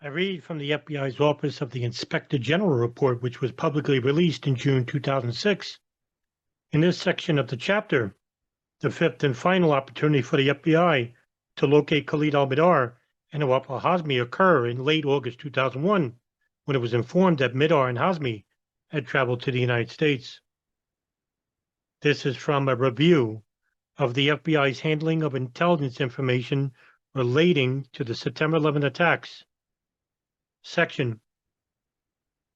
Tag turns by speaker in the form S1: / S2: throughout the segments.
S1: I read from the FBI's Office of the Inspector General report, which was publicly released in June 2006. In this section of the chapter, the fifth and final opportunity for the FBI to locate Khalid al-Mihdhar and Nawaf al-Hazmi occur in late August 2001, when it was informed that Mihdhar and Hazmi had traveled to the United States. This is from a review of the FBI's handling of intelligence information relating to the September 11 attacks. Section: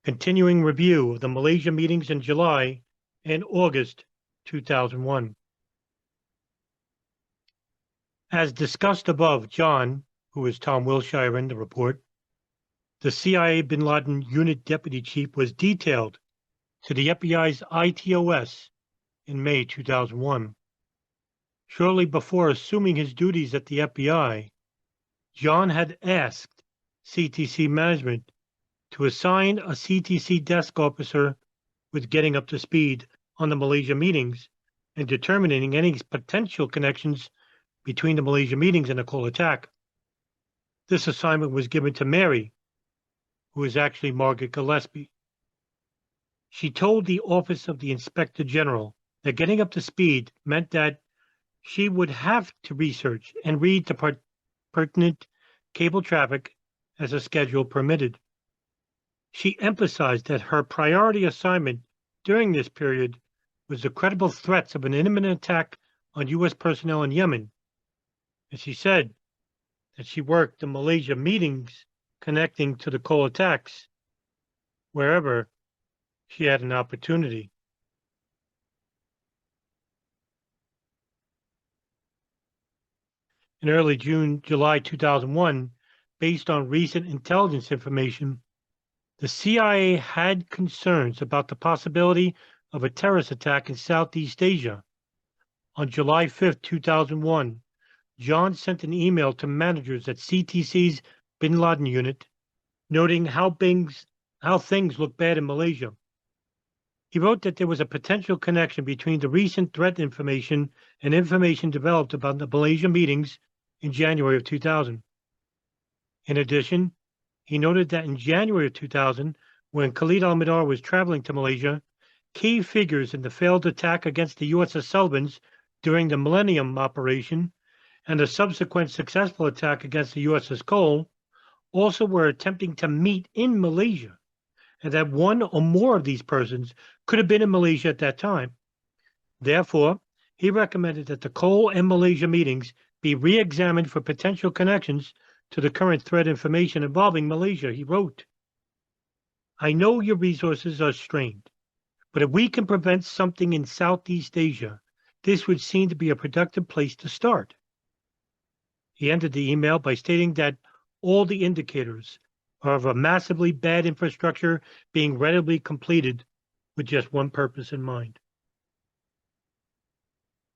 S1: Continuing review of the Malaysia meetings in July and August 2001. As discussed above, John, who is Tom Wilshire in the report, the CIA Bin Laden Unit Deputy Chief, was detailed to the FBI's ITOS in May 2001. Shortly before assuming his duties at the FBI, John had asked CTC management to assign a CTC desk officer with getting up to speed on the Malaysia meetings and determining any potential connections between the Malaysia meetings and the Cole attack. This assignment was given to Mary, who is actually Margaret Gillespie. She told the Office of the Inspector General that getting up to speed meant that she would have to research and read the pertinent cable traffic as a schedule permitted. She emphasized that her priority assignment during this period was the credible threats of an imminent attack on U.S. personnel in Yemen. And she said that she worked the Malaysia meetings connecting to the Cole attacks wherever she had an opportunity. In early July 2001, based on recent intelligence information, the CIA had concerns about the possibility of a terrorist attack in Southeast Asia. On July 5, 2001, John sent an email to managers at CTC's Bin Laden unit, noting how things look bad in Malaysia. He wrote that there was a potential connection between the recent threat information and information developed about the Malaysia meetings in January of 2000. In addition, he noted that in January of 2000, when Khalid al-Mihdhar was traveling to Malaysia, key figures in the failed attack against the USS Sullivans during the Millennium operation and the subsequent successful attack against the USS Cole also were attempting to meet in Malaysia, and that one or more of these persons could have been in Malaysia at that time. Therefore, he recommended that the Cole and Malaysia meetings be re-examined for potential connections to the current threat information involving Malaysia. He wrote, "I know your resources are strained, but if we can prevent something in Southeast Asia, this would seem to be a productive place to start." He ended the email by stating that all the indicators are of a massively bad infrastructure being readily completed with just one purpose in mind.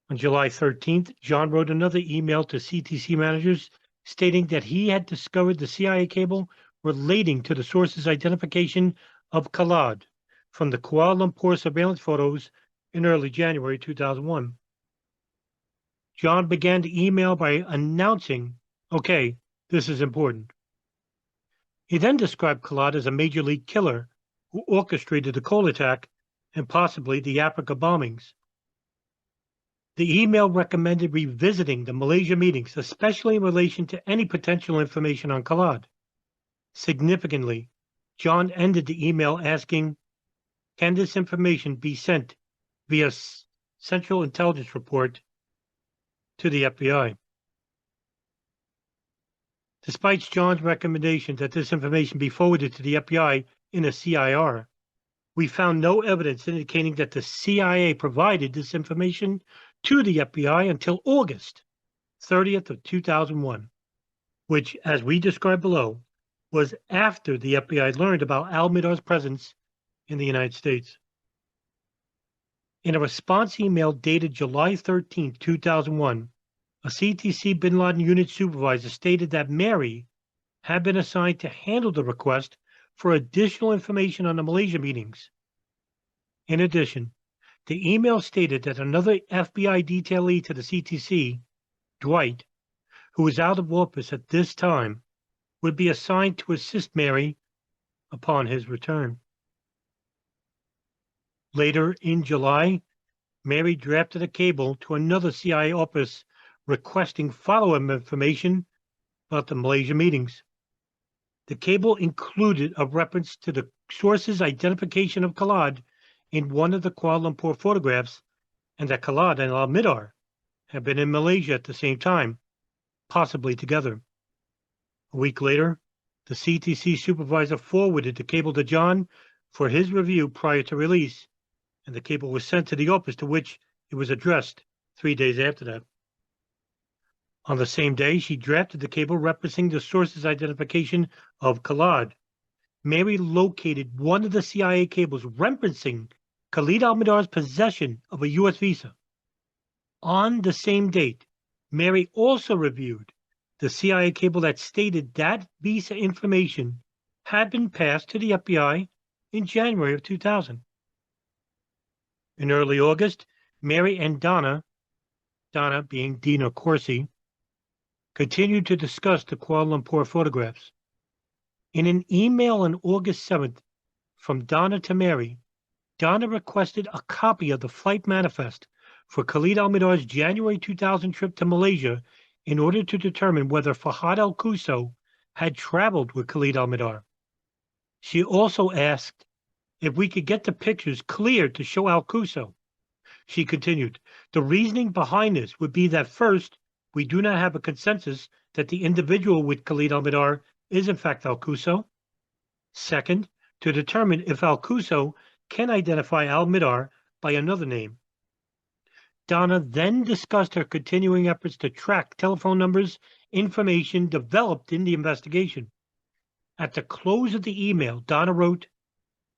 S1: On July 13th, John wrote another email to CTC managers stating that he had discovered the CIA cable relating to the source's identification of Khalid from the Kuala Lumpur surveillance photos in early January 2001. John began the email by announcing, "Okay, this is important." He then described Khalid as a major league killer who orchestrated the Cole attack and possibly the Africa bombings. The email recommended revisiting the Malaysia meetings, especially in relation to any potential information on Khalid. Significantly, John ended the email asking, "Can this information be sent via Central Intelligence Report to the FBI?" Despite John's recommendation that this information be forwarded to the FBI in a CIR, we found no evidence indicating that the CIA provided this information to the FBI until August 30th of 2001, which, as we described below, was after the FBI learned about al-Mihdhar's presence in the United States. In a response email dated July 13, 2001, a CTC Bin Laden unit supervisor stated that Mary had been assigned to handle the request for additional information on the Malaysia meetings. In addition, the email stated that another FBI detailee to the CTC, Dwight, who was out of office at this time, would be assigned to assist Mary upon his return. Later in July, Mary drafted a cable to another CIA office requesting follow-up information about the Malaysia meetings. The cable included a reference to the source's identification of Khalid in one of the Kuala Lumpur photographs, and that Khalid and al-Mihdhar had been in Malaysia at the same time, possibly together. A week later, the CTC supervisor forwarded the cable to John for his review prior to release, and the cable was sent to the office to which it was addressed 3 days after that. On the same day, she drafted the cable referencing the source's identification of Khalid. Mary located one of the CIA cables referencing Khalid al-Mihdhar's possession of a U.S. visa. On the same date, Mary also reviewed the CIA cable that stated that visa information had been passed to the FBI in January of 2000. In early August, Mary and Donna being Dina Corsi, continued to discuss the Kuala Lumpur photographs. In an email on August 7th from Donna to Mary, Donna requested a copy of the flight manifest for Khalid al-Mihdhar's January 2000 trip to Malaysia in order to determine whether Fahad al-Quso had traveled with Khalid al-Mihdhar. She also asked if we could get the pictures cleared to show al-Quso. She continued, the reasoning behind this would be that first, we do not have a consensus that the individual with Khalid al-Mihdhar is in fact al-Quso. Second, to determine if al-Quso can identify al-Mihdhar by another name. Donna then discussed her continuing efforts to track telephone numbers, information developed in the investigation. At the close of the email, Donna wrote,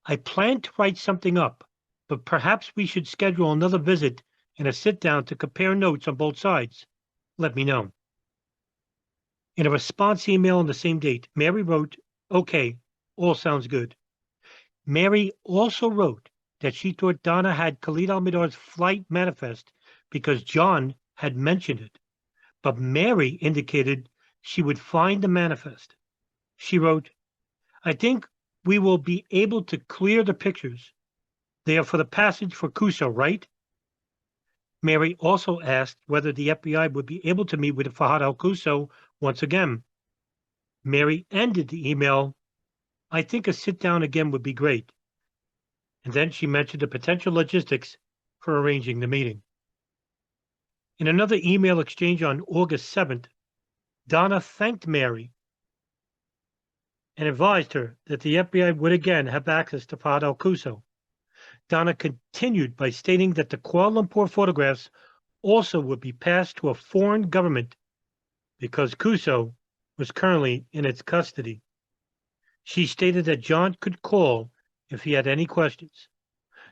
S1: I plan to write something up, but perhaps we should schedule another visit and a sit-down to compare notes on both sides. Let me know. In a response email on the same date, Mary wrote, okay, all sounds good. Mary also wrote that she thought Donna had Khalid al-Mihdhar's flight manifest because John had mentioned it, but Mary indicated she would find the manifest. She wrote, I think we will be able to clear the pictures. They are for the passage for Quso, right? Mary also asked whether the FBI would be able to meet with Fahad al-Quso once again. Mary ended the email, I think a sit-down again would be great. And then she mentioned the potential logistics for arranging the meeting. In another email exchange on August 7th, Donna thanked Mary and advised her that the FBI would again have access to Fahad al-Quso. Donna continued by stating that the Kuala Lumpur photographs also would be passed to a foreign government because Quso was currently in its custody. She stated that John could call if he had any questions.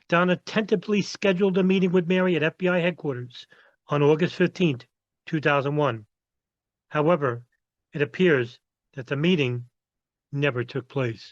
S1: Donna tentatively scheduled a meeting with Mary at FBI headquarters on August 15th, 2001. However, it appears that the meeting never took place.